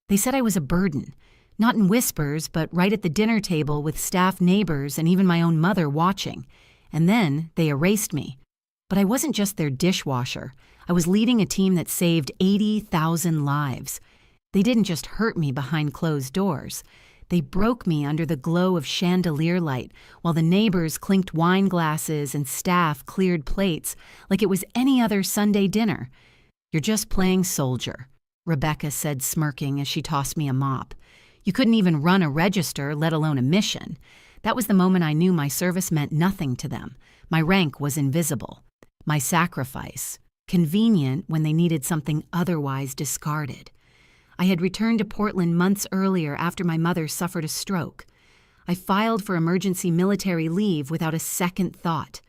They said I was a burden, not in whispers, but right at the dinner table with staff, neighbors, and even my own mother watching. And then they erased me. But I wasn't just their dishwasher. I was leading a team that saved 80,000 lives. They didn't just hurt me behind closed doors. They broke me under the glow of chandelier light while the neighbors clinked wine glasses and staff cleared plates like it was any other Sunday dinner. "You're just playing soldier," Rebecca said, smirking as she tossed me a mop. "You couldn't even run a register, let alone a mission." That was the moment I knew my service meant nothing to them. My rank was invisible. My sacrifice, convenient when they needed something otherwise discarded. I had returned to Portland months earlier after my mother suffered a stroke. I filed for emergency military leave without a second thought,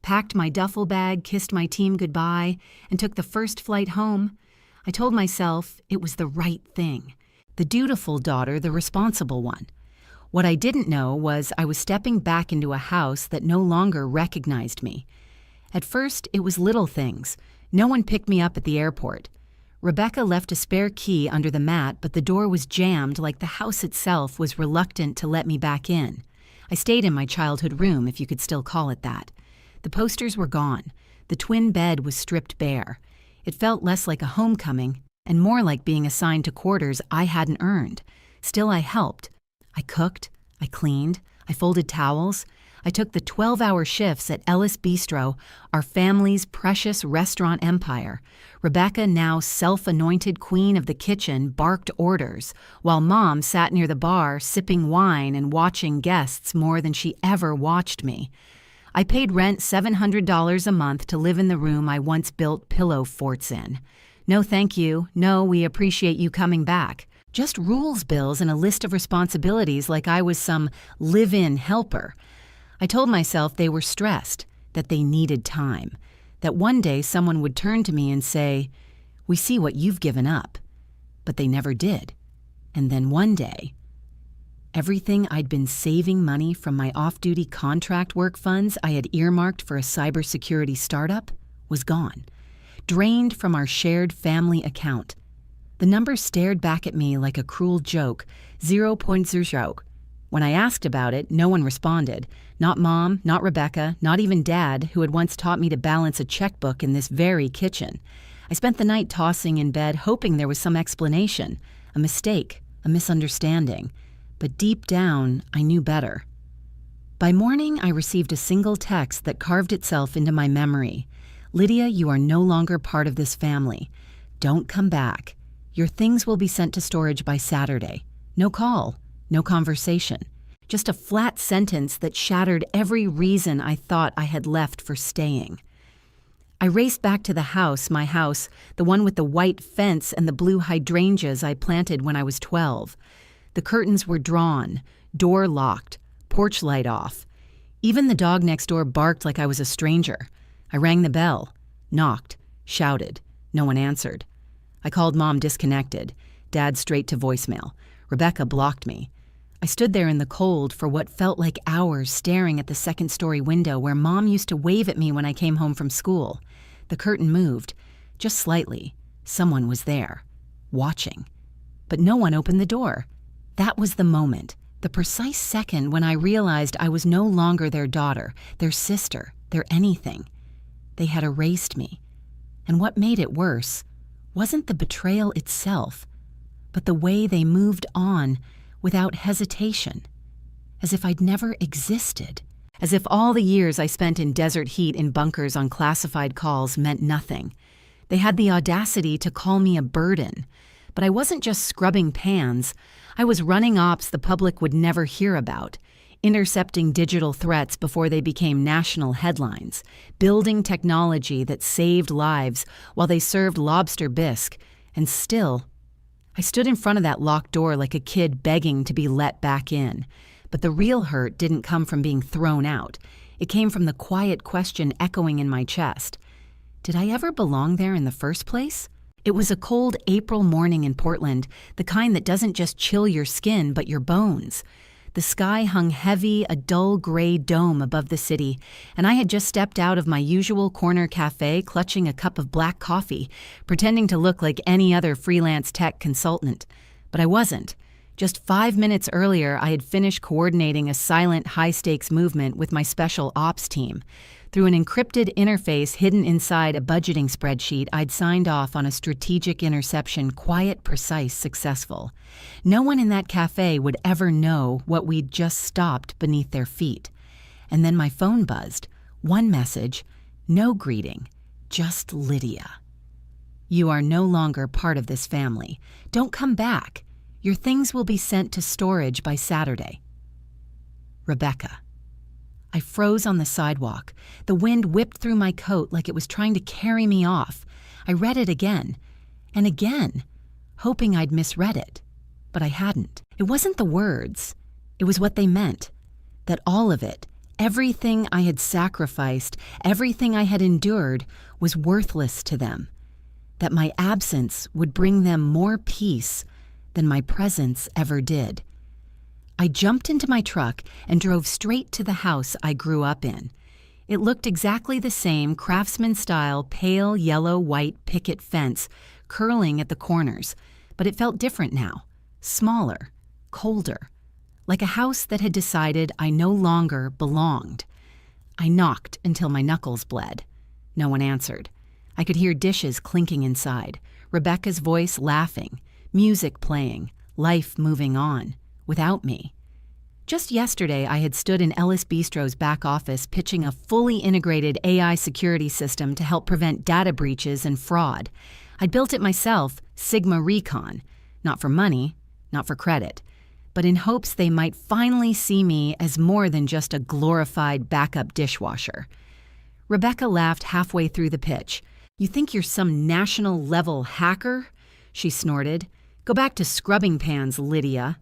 packed my duffel bag, kissed my team goodbye, and took the first flight home. I told myself it was the right thing, the dutiful daughter, the responsible one. What I didn't know was I was stepping back into a house that no longer recognized me. At first, it was little things. No one picked me up at the airport. Rebecca left a spare key under the mat, but the door was jammed like the house itself was reluctant to let me back in. I stayed in my childhood room, if you could still call it that. The posters were gone. The twin bed was stripped bare. It felt less like a homecoming and more like being assigned to quarters I hadn't earned. Still, I helped. I cooked, I cleaned, I folded towels. I took the 12-hour shifts at Ellis Bistro, our family's precious restaurant empire. Rebecca, now self-anointed queen of the kitchen, barked orders, while Mom sat near the bar sipping wine and watching guests more than she ever watched me. I paid rent $700 a month to live in the room I once built pillow forts in. No thank you, no we appreciate you coming back. Just rules bills and a list of responsibilities like I was some live-in helper. I told myself they were stressed, that they needed time, that one day someone would turn to me and say, "We see what you've given up." But they never did. And then one day, everything I'd been saving money from my off-duty contract work funds I had earmarked for a cybersecurity startup was gone, drained from our shared family account. The number stared back at me like a cruel joke, 0.00. When I asked about it, no one responded. Not Mom, not Rebecca, not even Dad, who had once taught me to balance a checkbook in this very kitchen. I spent the night tossing in bed, hoping there was some explanation, a mistake, a misunderstanding. But deep down, I knew better. By morning, I received a single text that carved itself into my memory. "Lydia, you are no longer part of this family. Don't come back. Your things will be sent to storage by Saturday." No call. No conversation, just a flat sentence that shattered every reason I thought I had left for staying. I raced back to the house, my house, the one with the white fence and the blue hydrangeas I planted when I was 12. The curtains were drawn, door locked, porch light off. Even the dog next door barked like I was a stranger. I rang the bell, knocked, shouted. No one answered. I called Mom disconnected, Dad straight to voicemail. Rebecca blocked me. I stood there in the cold for what felt like hours, staring at the second-story window where Mom used to wave at me when I came home from school. The curtain moved, just slightly. Someone was there, watching. But no one opened the door. That was the moment, the precise second when I realized I was no longer their daughter, their sister, their anything. They had erased me. And what made it worse wasn't the betrayal itself, but the way they moved on without hesitation, as if I'd never existed, as if all the years I spent in desert heat in bunkers on classified calls meant nothing. They had the audacity to call me a burden, but I wasn't just scrubbing pans. I was running ops the public would never hear about, intercepting digital threats before they became national headlines, building technology that saved lives while they served lobster bisque, and still, I stood in front of that locked door like a kid begging to be let back in. But the real hurt didn't come from being thrown out. It came from the quiet question echoing in my chest. Did I ever belong there in the first place? It was a cold April morning in Portland, the kind that doesn't just chill your skin but your bones. The sky hung heavy, a dull gray dome above the city, and I had just stepped out of my usual corner cafe clutching a cup of black coffee, pretending to look like any other freelance tech consultant. But I wasn't. Just 5 minutes earlier, I had finished coordinating a silent, high-stakes movement with my special ops team. Through an encrypted interface hidden inside a budgeting spreadsheet, I'd signed off on a strategic interception, quiet, precise, successful. No one in that cafe would ever know what we'd just stopped beneath their feet. And then my phone buzzed. One message, no greeting, just Lydia. You are no longer part of this family. Don't come back. Your things will be sent to storage by Saturday. Rebecca. I froze on the sidewalk. The wind whipped through my coat like it was trying to carry me off. I read it again and again, hoping I'd misread it. But I hadn't. It wasn't the words. It was what they meant. That all of it, everything I had sacrificed, everything I had endured, was worthless to them. That my absence would bring them more peace than my presence ever did. I jumped into my truck and drove straight to the house I grew up in. It looked exactly the same craftsman-style pale yellow-white picket fence curling at the corners, but it felt different now, smaller, colder, like a house that had decided I no longer belonged. I knocked until my knuckles bled. No one answered. I could hear dishes clinking inside, Rebecca's voice laughing, music playing, life moving on, without me. Just yesterday, I had stood in Ellis Bistro's back office pitching a fully integrated AI security system to help prevent data breaches and fraud. I'd built it myself, Sigma Recon, not for money, not for credit, but in hopes they might finally see me as more than just a glorified backup dishwasher. Rebecca laughed halfway through the pitch. You think you're some national-level hacker? She snorted. Go back to scrubbing pans, Lydia.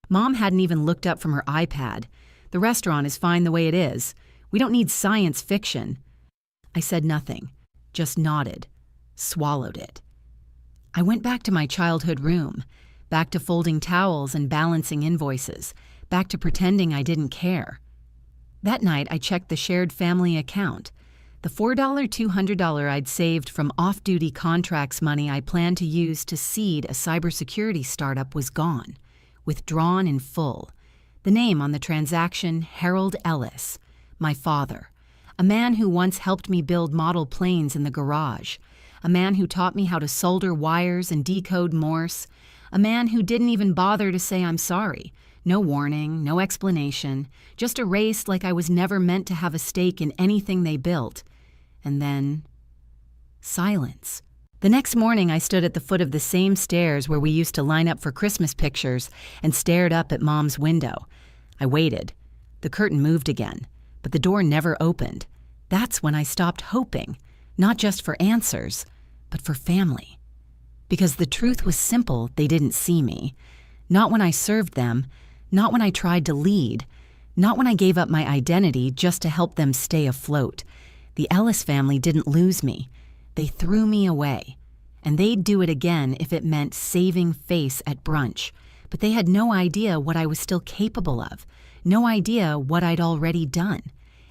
Mom hadn't even looked up from her iPad. The restaurant is fine the way it is. We don't need science fiction. I said nothing, just nodded, swallowed it. I went back to my childhood room, back to folding towels and balancing invoices, back to pretending I didn't care. That night, I checked the shared family account. The $4 $200 I'd saved from off-duty contracts money I planned to use to seed a cybersecurity startup was gone, withdrawn in full. The name on the transaction, Harold Ellis, my father, a man who once helped me build model planes in the garage, a man who taught me how to solder wires and decode Morse, a man who didn't even bother to say I'm sorry. No warning, no explanation, just erased like I was never meant to have a stake in anything they built. And then, silence. The next morning, I stood at the foot of the same stairs where we used to line up for Christmas pictures and stared up at Mom's window. I waited. The curtain moved again, but the door never opened. That's when I stopped hoping, not just for answers, but for family. Because the truth was simple, they didn't see me. Not when I served them, not when I tried to lead, not when I gave up my identity just to help them stay afloat. The Ellis family didn't lose me. They threw me away. And they'd do it again if it meant saving face at brunch. But they had no idea what I was still capable of, no idea what I'd already done,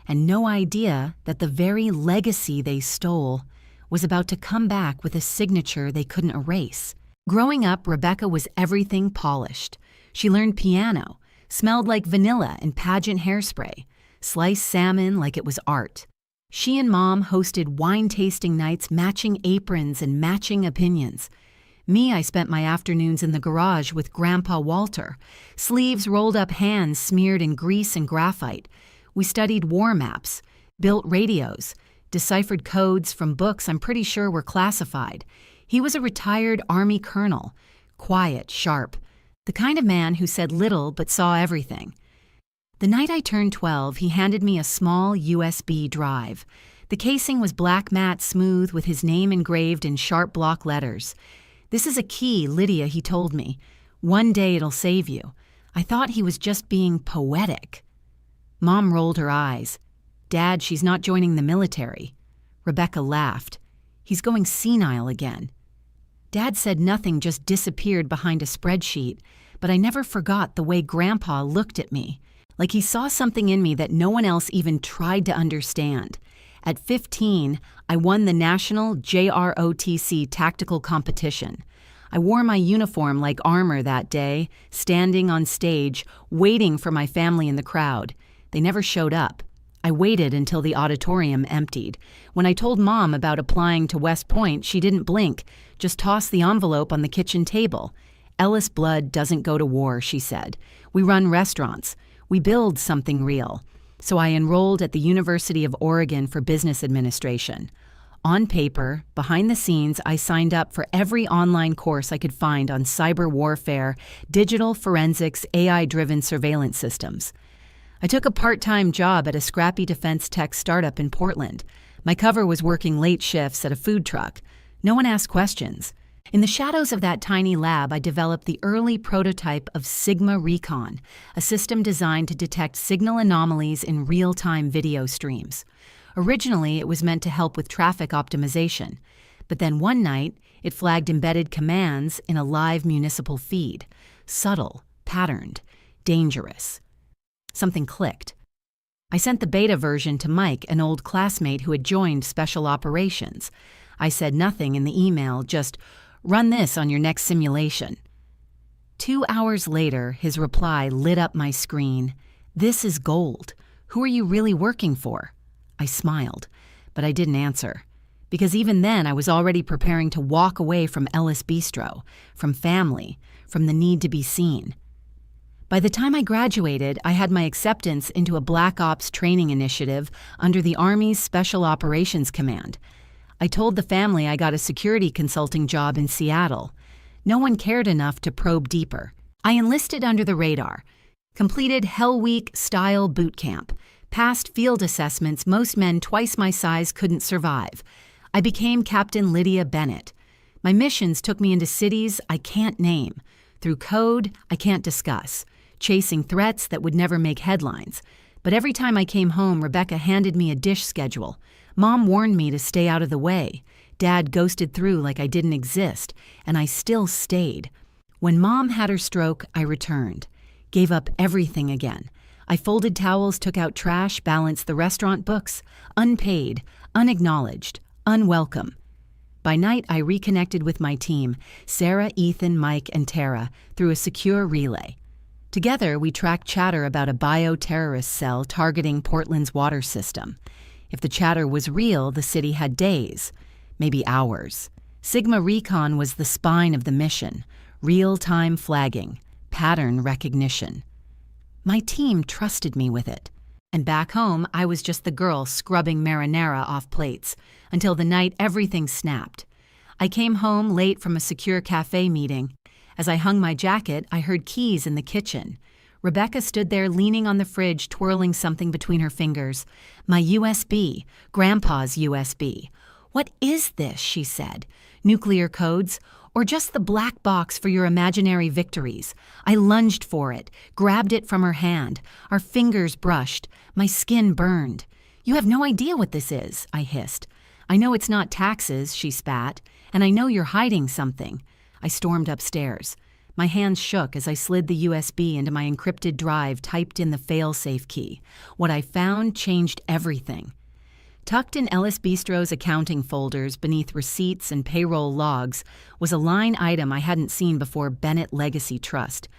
and no idea that the very legacy they stole was about to come back with a signature they couldn't erase. Growing up, Rebecca was everything polished. She learned piano, smelled like vanilla and pageant hairspray, sliced salmon like it was art. She and Mom hosted wine-tasting nights, matching aprons and matching opinions. Me, I spent my afternoons in the garage with Grandpa Walter, sleeves rolled up, hands smeared in grease and graphite. We studied war maps, built radios, deciphered codes from books I'm pretty sure were classified. He was a retired Army colonel, quiet, sharp, the kind of man who said little but saw everything. The night I turned 12, he handed me a small USB drive. The casing was black matte smooth with his name engraved in sharp block letters. This is a key, Lydia, he told me. One day it'll save you. I thought he was just being poetic. Mom rolled her eyes. Dad, she's not joining the military. Rebecca laughed. He's going senile again. Dad said nothing, just disappeared behind a spreadsheet, but I never forgot the way Grandpa looked at me. Like he saw something in me that no one else even tried to understand. At 15, I won the national JROTC tactical competition. I wore my uniform like armor that day, standing on stage, waiting for my family in the crowd. They never showed up. I waited until the auditorium emptied. When I told Mom about applying to West Point, she didn't blink, just tossed the envelope on the kitchen table. Ellis blood doesn't go to war, she said. We run restaurants. We build something real. So I enrolled at the University of Oregon for business administration. On paper, behind the scenes, I signed up for every online course I could find on cyber warfare, digital forensics, AI-driven surveillance systems. I took a part-time job at a scrappy defense tech startup in Portland. My cover was working late shifts at a food truck. No one asked questions. In the shadows of that tiny lab, I developed the early prototype of Sigma Recon, a system designed to detect signal anomalies in real-time video streams. Originally, it was meant to help with traffic optimization, but then one night, it flagged embedded commands in a live municipal feed. Subtle, patterned, dangerous. Something clicked. I sent the beta version to Mike, an old classmate who had joined Special Operations. I said nothing in the email, just, "Run this on your next simulation." 2 hours later, his reply lit up my screen. "This is gold. Who are you really working for?" I smiled, but I didn't answer, because even then I was already preparing to walk away from Ellis Bistro, from family, from the need to be seen. By the time I graduated, I had my acceptance into a Black Ops training initiative under the Army's Special Operations Command. I told the family I got a security consulting job in Seattle. No one cared enough to probe deeper. I enlisted under the radar, completed Hell Week-style boot camp, passed field assessments most men twice my size couldn't survive. I became Captain Lydia Bennett. My missions took me into cities I can't name, through code I can't discuss, chasing threats that would never make headlines. But every time I came home, Rebecca handed me a dish schedule. Mom warned me to stay out of the way. Dad ghosted through like I didn't exist, and I still stayed. When Mom had her stroke, I returned, gave up everything again. I folded towels, took out trash, balanced the restaurant books, unpaid, unacknowledged, unwelcome. By night, I reconnected with my team, Sarah, Ethan, Mike, and Tara, through a secure relay. Together, we tracked chatter about a bioterrorist cell targeting Portland's water system. If the chatter was real, the city had days, maybe hours. Sigma Recon was the spine of the mission, real-time flagging, pattern recognition. My team trusted me with it. And back home, I was just the girl scrubbing marinara off plates, until the night everything snapped. I came home late from a secure cafe meeting. As I hung my jacket, I heard keys in the kitchen. Rebecca stood there leaning on the fridge, twirling something between her fingers. My USB, Grandpa's USB. "What is this?" she said. "Nuclear codes? Or just the black box for your imaginary victories?" I lunged for it, grabbed it from her hand. Our fingers brushed. My skin burned. "You have no idea what this is," I hissed. "I know it's not taxes," she spat. "And I know you're hiding something." I stormed upstairs. My hands shook as I slid the USB into my encrypted drive, typed in the fail-safe key. What I found changed everything. Tucked in Ellis Bistro's accounting folders beneath receipts and payroll logs was a line item I hadn't seen before: Bennett Legacy Trust.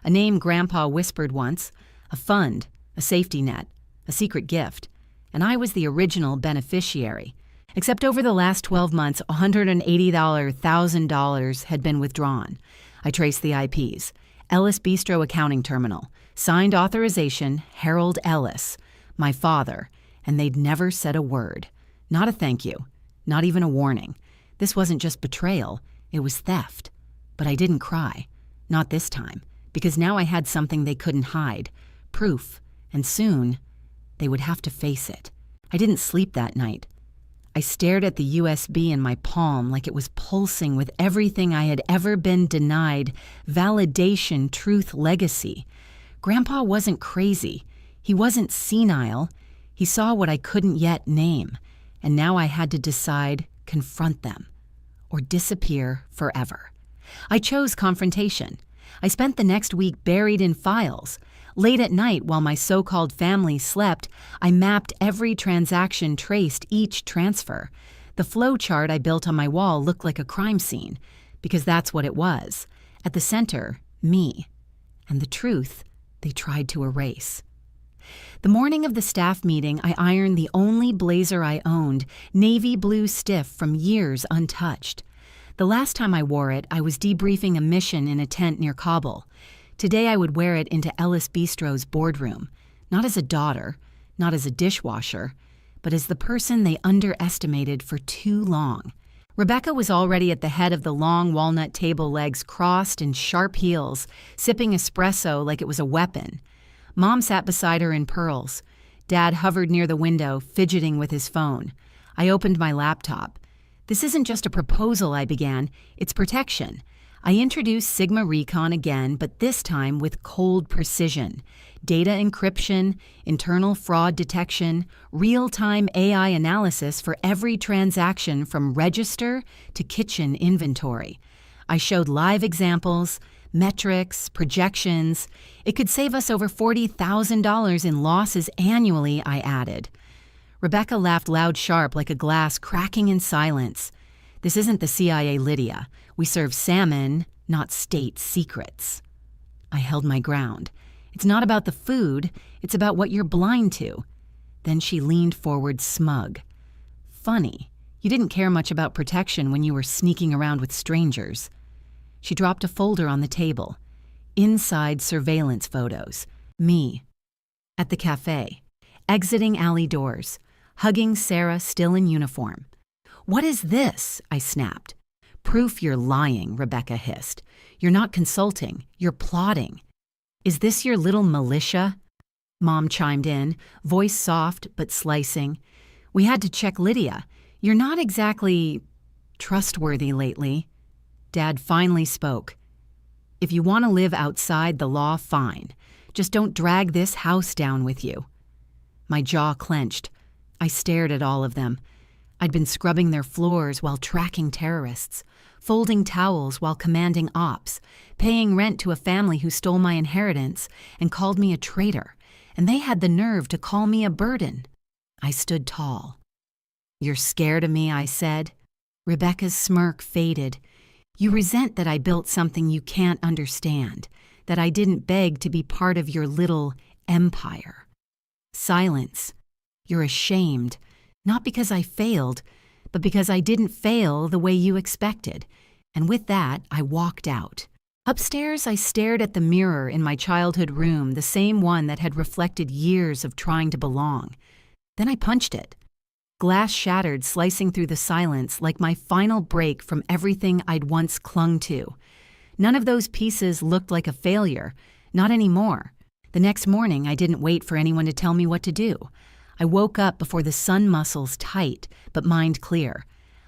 A name Grandpa whispered once, a fund, a safety net, a secret gift. And I was the original beneficiary. Except over the last 12 months, $180,000 had been withdrawn. I traced the IPs. Ellis Bistro Accounting Terminal. Signed authorization, Harold Ellis. My father. And they'd never said a word. Not a thank you. Not even a warning. This wasn't just betrayal. It was theft. But I didn't cry. Not this time. Because now I had something they couldn't hide. Proof. And soon, they would have to face it. I didn't sleep that night. I stared at the USB in my palm like it was pulsing with everything I had ever been denied: validation, truth, legacy. Grandpa wasn't crazy. He wasn't senile. He saw what I couldn't yet name, and now I had to decide: confront them or disappear forever. I chose confrontation. I spent the next week buried in files. Late at night, while my so-called family slept, I mapped every transaction, traced each transfer. The flow chart I built on my wall looked like a crime scene. because that's what it was. At the center, me. And the truth, they tried to erase. The morning of the staff meeting, I ironed the only blazer I owned, navy blue stiff from years untouched. The last time I wore it, I was debriefing a mission in a tent near Kabul. Today I would wear it into Ellis Bistro's boardroom, not as a daughter, not as a dishwasher, but as the person they underestimated for too long. Rebecca was already at the head of the long walnut table, legs crossed and sharp heels, sipping espresso like it was a weapon. Mom sat beside her in pearls. Dad hovered near the window, fidgeting with his phone. I opened my laptop. This isn't just a proposal, I began. It's protection. I introduced Sigma Recon again, but this time with cold precision. Data encryption, internal fraud detection, real-time AI analysis for every transaction from register to kitchen inventory. I showed live examples, metrics, projections. It could save us over $40,000 in losses annually, I added. Rebecca laughed loud, sharp, like a glass cracking in silence. This isn't the CIA, Lydia. We serve salmon, not state secrets. I held my ground. It's not about the food, it's about what you're blind to. Then she leaned forward, smug. Funny, you didn't care much about protection when you were sneaking around with strangers. She dropped a folder on the table. Inside surveillance photos. Me. At the cafe. Exiting alley doors. Hugging Sarah, still in uniform. What is this? I snapped. Proof you're lying, Rebecca hissed. You're not consulting, you're plotting. Is this your little militia? Mom chimed in, voice soft but slicing. We had to check Lydia. You're not exactly trustworthy lately. Dad finally spoke. If you want to live outside the law, fine. Just don't drag this house down with you. My jaw clenched. I stared at all of them. I'd been scrubbing their floors while tracking terrorists, folding towels while commanding ops, paying rent to a family who stole my inheritance and called me a traitor, and they had the nerve to call me a burden. I stood tall. You're scared of me, I said. Rebecca's smirk faded. You resent that I built something you can't understand, that I didn't beg to be part of your little empire. Silence. You're ashamed, not because I failed, but because I didn't fail the way you expected. And with that, I walked out. Upstairs, I stared at the mirror in my childhood room, the same one that had reflected years of trying to belong. Then I punched it. Glass shattered, slicing through the silence like my final break from everything I'd once clung to. None of those pieces looked like a failure. Not anymore. The next morning, I didn't wait for anyone to tell me what to do. I woke up before the sun muscles tight, but mind clear.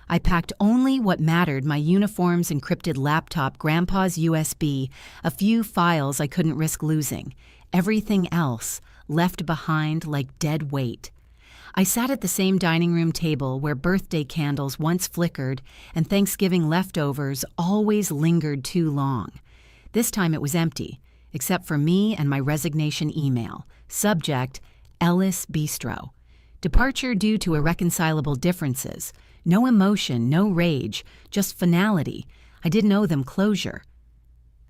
I packed only what mattered: my uniforms, encrypted laptop, Grandpa's USB, a few files I couldn't risk losing. Everything else left behind like dead weight. I sat at the same dining room table where birthday candles once flickered and Thanksgiving leftovers always lingered too long. This time it was empty, except for me and my resignation email. Subject: Ellis Bistro. Departure due to irreconcilable differences. No emotion, no rage, just finality. I didn't owe them closure.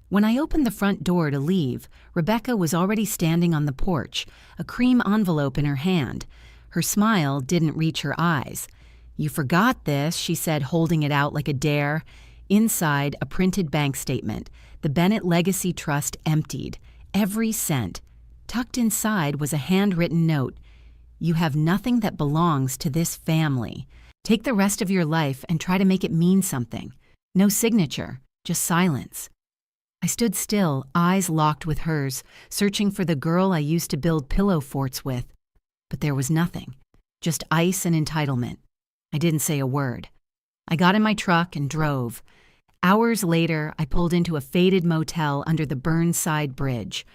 When I opened the front door to leave, Rebecca was already standing on the porch, a cream envelope in her hand. Her smile didn't reach her eyes. You forgot this, she said, holding it out like a dare. Inside, a printed bank statement. The Bennett Legacy Trust emptied. Every cent. Tucked inside was a handwritten note. You have nothing that belongs to this family. Take the rest of your life and try to make it mean something. No signature, just silence. I stood still, eyes locked with hers, searching for the girl I used to build pillow forts with. But there was nothing, just ice and entitlement. I didn't say a word. I got in my truck and drove. Hours later, I pulled into a faded motel under the Burnside Bridge.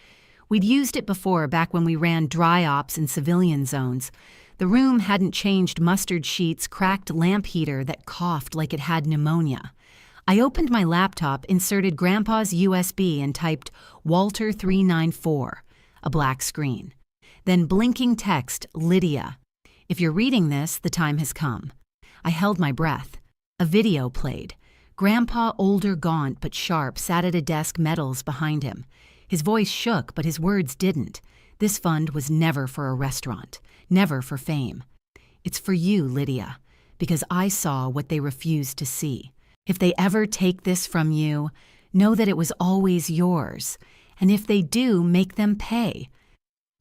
We'd used it before, back when we ran dry ops in civilian zones. The room hadn't changed: mustard sheets, cracked lamp heater that coughed like it had pneumonia. I opened my laptop, inserted Grandpa's USB, and typed Walter 394, a black screen. Then blinking text, Lydia. If you're reading this, the time has come. I held my breath. A video played. Grandpa, older, gaunt, but sharp, sat at a desk metals behind him. His voice shook, but his words didn't. This fund was never for a restaurant, never for fame. It's for you, Lydia, because I saw what they refused to see. If they ever take this from you, know that it was always yours. And if they do, make them pay.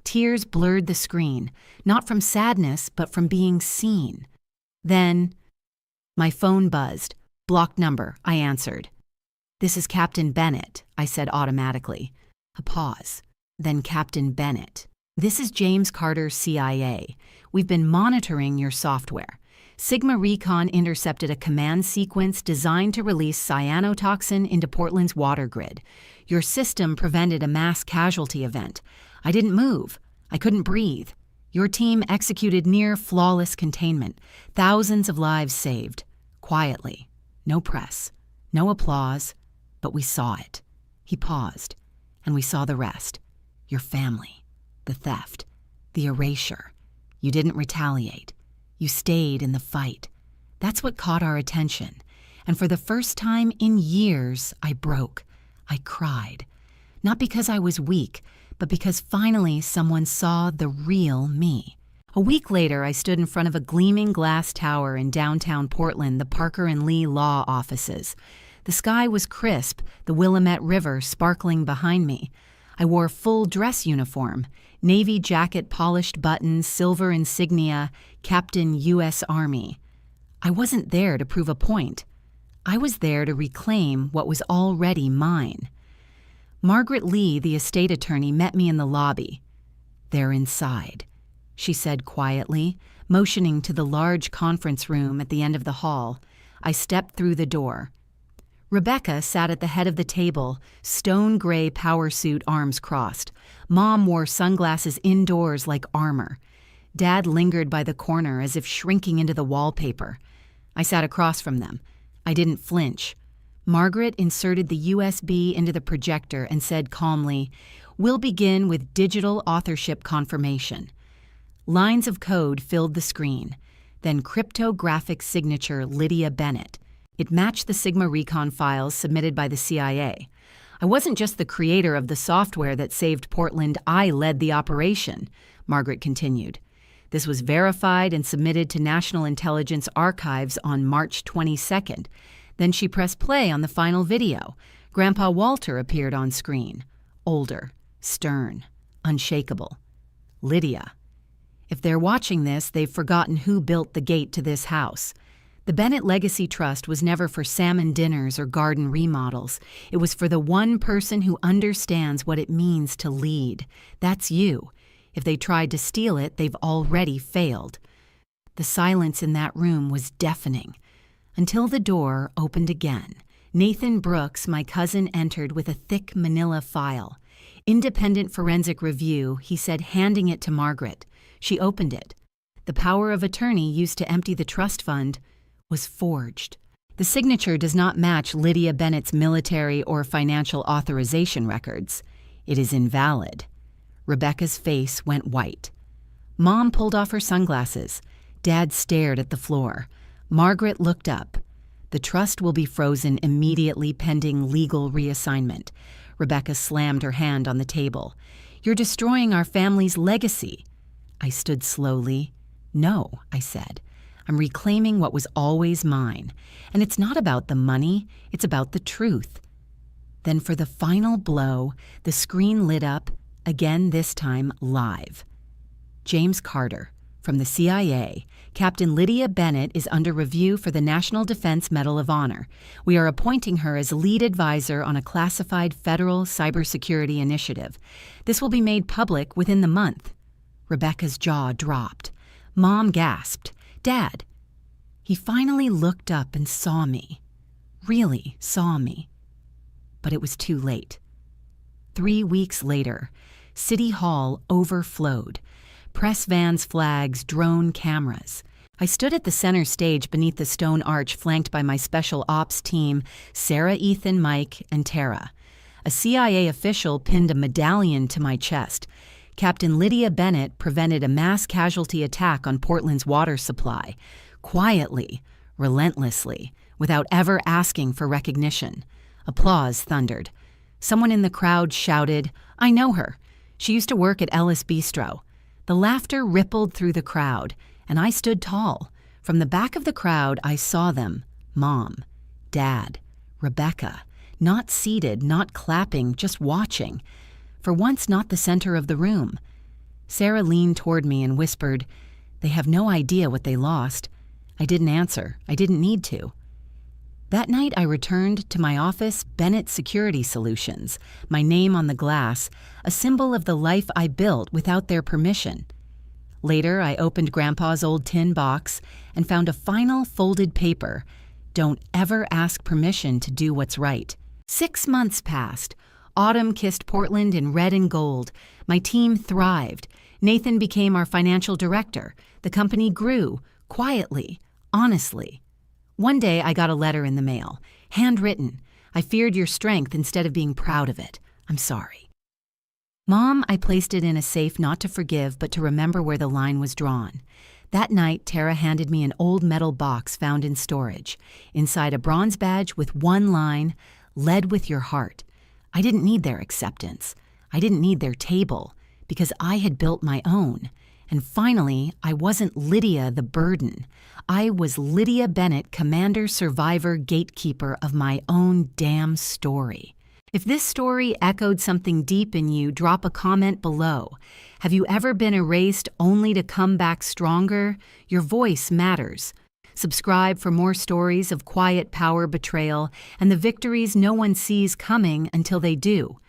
Tears blurred the screen, not from sadness, but from being seen. Then, my phone buzzed. Blocked number, I answered. This is Captain Bennett, I said automatically. A pause. Then Captain Bennett. This is James Carter, CIA. We've been monitoring your software. Sigma Recon intercepted a command sequence designed to release cyanotoxin into Portland's water grid. Your system prevented a mass casualty event. I didn't move. I couldn't breathe. Your team executed near flawless containment. Thousands of lives saved. Quietly. No press. No applause. But we saw it. He paused. And we saw the rest. Your family. The theft. The erasure. You didn't retaliate. You stayed in the fight. That's what caught our attention. And for the first time in years, I broke. I cried. Not because I was weak, but because finally someone saw the real me. A week later, I stood in front of a gleaming glass tower in downtown Portland, the Parker and Lee law offices. The sky was crisp, the Willamette River sparkling behind me. I wore full dress uniform, navy jacket, polished buttons, silver insignia, Captain U.S. Army. I wasn't there to prove a point. I was there to reclaim what was already mine. Margaret Lee, the estate attorney, met me in the lobby. They're inside, she said quietly, motioning to the large conference room at the end of the hall. I stepped through the door. Rebecca sat at the head of the table, stone-gray power suit, arms crossed. Mom wore sunglasses indoors like armor. Dad lingered by the corner as if shrinking into the wallpaper. I sat across from them. I didn't flinch. Margaret inserted the USB into the projector and said calmly, "We'll begin with digital authorship confirmation." Lines of code filled the screen. Then cryptographic signature Lydia Bennett. It matched the Sigma Recon files submitted by the CIA. I wasn't just the creator of the software that saved Portland, I led the operation, Margaret continued. This was verified and submitted to National Intelligence Archives on March 22nd. Then she pressed play on the final video. Grandpa Walter appeared on screen. Older, stern, unshakable. Lydia. If they're watching this, they've forgotten who built the gate to this house. The Bennett Legacy Trust was never for salmon dinners or garden remodels. It was for the one person who understands what it means to lead. That's you. If they tried to steal it, they've already failed. The silence in that room was deafening. Until the door opened again. Nathan Brooks, my cousin, entered with a thick manila file. Independent forensic review, he said, handing it to Margaret. She opened it. The power of attorney used to empty the trust fund was forged. The signature does not match Lydia Bennett's military or financial authorization records. It is invalid. Rebecca's face went white. Mom pulled off her sunglasses. Dad stared at the floor. Margaret looked up. The trust will be frozen immediately pending legal reassignment. Rebecca slammed her hand on the table. You're destroying our family's legacy. I stood slowly. No, I said. I'm reclaiming what was always mine. And it's not about the money, it's about the truth. Then for the final blow, the screen lit up, again this time live. James Carter, from the CIA. Captain Lydia Bennett is under review for the National Defense Medal of Honor. We are appointing her as lead advisor on a classified federal cybersecurity initiative. This will be made public within the month. Rebecca's jaw dropped. Mom gasped. Dad. He finally looked up and saw me. Really saw me. But it was too late. 3 weeks later, City Hall overflowed. Press vans, flags, drone cameras. I stood at the center stage beneath the stone arch flanked by my special ops team, Sarah, Ethan, Mike, and Tara. A CIA official pinned a medallion to my chest. Captain Lydia Bennett prevented a mass casualty attack on Portland's water supply. Quietly, relentlessly, without ever asking for recognition. Applause thundered. Someone in the crowd shouted, "I know her. She used to work at Ellis Bistro." The laughter rippled through the crowd, and I stood tall. From the back of the crowd, I saw them: Mom, Dad, Rebecca, not seated, not clapping, just watching. For once, not the center of the room. Sarah leaned toward me and whispered, "They have no idea what they lost." I didn't answer. I didn't need to. That night, I returned to my office, Bennett Security Solutions, my name on the glass, a symbol of the life I built without their permission. Later, I opened Grandpa's old tin box and found a final folded paper. Don't ever ask permission to do what's right. 6 months passed. Autumn kissed Portland in red and gold. My team thrived. Nathan became our financial director. The company grew, quietly, honestly. One day, I got a letter in the mail, handwritten. "I feared your strength instead of being proud of it. I'm sorry." Mom, I placed it in a safe not to forgive, but to remember where the line was drawn. That night, Tara handed me an old metal box found in storage. Inside, a bronze badge with one line, "Led with your heart." I didn't need their acceptance. I didn't need their table, because I had built my own. And finally, I wasn't Lydia the burden. I was Lydia Bennett, commander, survivor, gatekeeper of my own damn story. If this story echoed something deep in you, drop a comment below. Have you ever been erased only to come back stronger? Your voice matters. Subscribe for more stories of quiet power betrayal and the victories no one sees coming until they do.